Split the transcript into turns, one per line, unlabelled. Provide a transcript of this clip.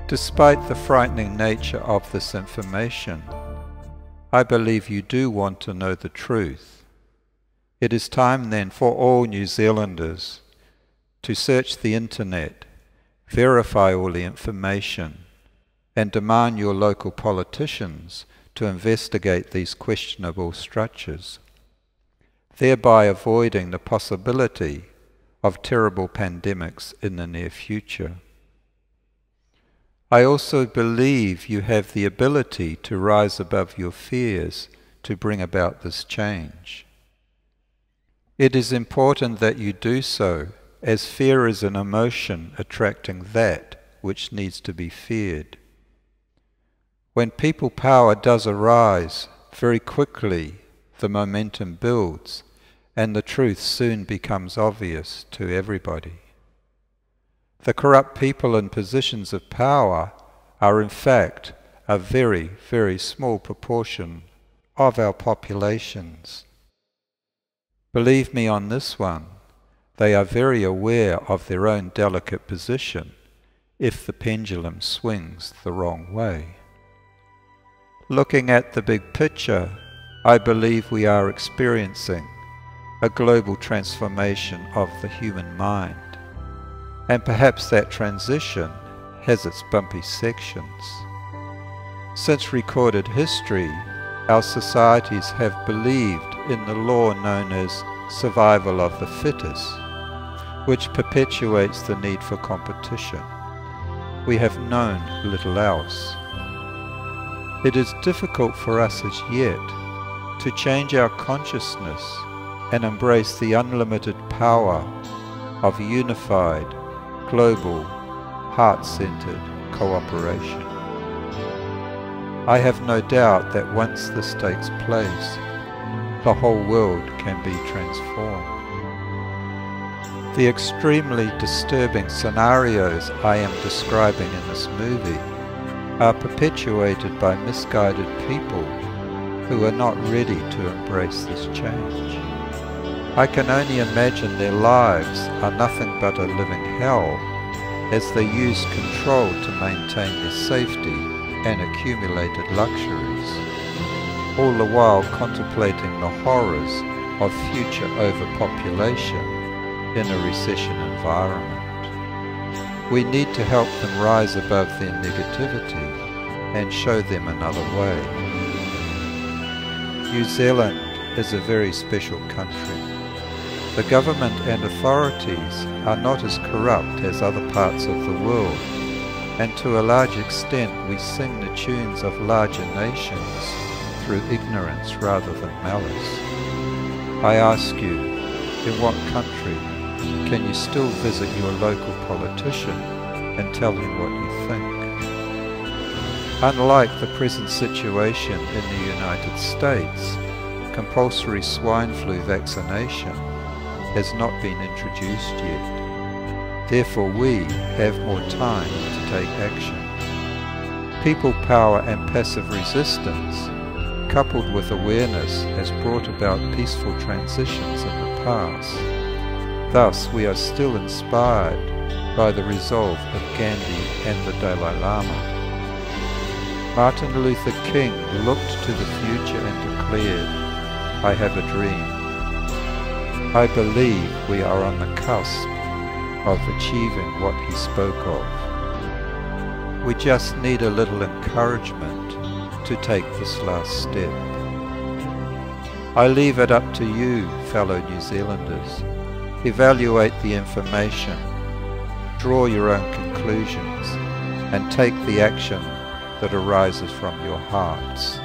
Despite the frightening nature of this information, I believe you do want to know the truth. It is time then for all New Zealanders to search the internet, verify all the information, and demand your local politicians to investigate these questionable structures, thereby avoiding the possibility of terrible pandemics in the near future. I also believe you have the ability to rise above your fears to bring about this change. It is important that you do so, as fear is an emotion attracting that which needs to be feared. When people power does arise, very quickly the momentum builds, and the truth soon becomes obvious to everybody. The corrupt people in positions of power are in fact a very, very small proportion of our populations. Believe me on this one, they are very aware of their own delicate position if the pendulum swings the wrong way. Looking at the big picture, I believe we are experiencing a global transformation of the human mind. And perhaps that transition has its bumpy sections. Since recorded history, our societies have believed in the law known as survival of the fittest, which perpetuates the need for competition. We have known little else. It is difficult for us as yet to change our consciousness and embrace the unlimited power of unified, global, heart-centered cooperation. I have no doubt that once this takes place, the whole world can be transformed. The extremely disturbing scenarios I am describing in this movie are perpetuated by misguided people who are not ready to embrace this change. I can only imagine their lives are nothing but a living hell as they use control to maintain their safety and accumulated luxuries, all the while contemplating the horrors of future overpopulation in a recession environment. We need to help them rise above their negativity and show them another way. New Zealand is a very special country. The government and authorities are not as corrupt as other parts of the world, and to a large extent we sing the tunes of larger nations through ignorance rather than malice. I ask you, in what country can you still visit your local politician and tell him what you think? Unlike the present situation in the United States, compulsory swine flu vaccination has not been introduced yet. Therefore we have more time to take action. People power and passive resistance, coupled with awareness, has brought about peaceful transitions in the past. Thus we are still inspired by the resolve of Gandhi and the Dalai Lama. Martin Luther King looked to the future and declared, "I have a dream." I believe we are on the cusp of achieving what he spoke of. We just need a little encouragement to take this last step. I leave it up to you, fellow New Zealanders. Evaluate the information, draw your own conclusions, and take the action that arises from your hearts.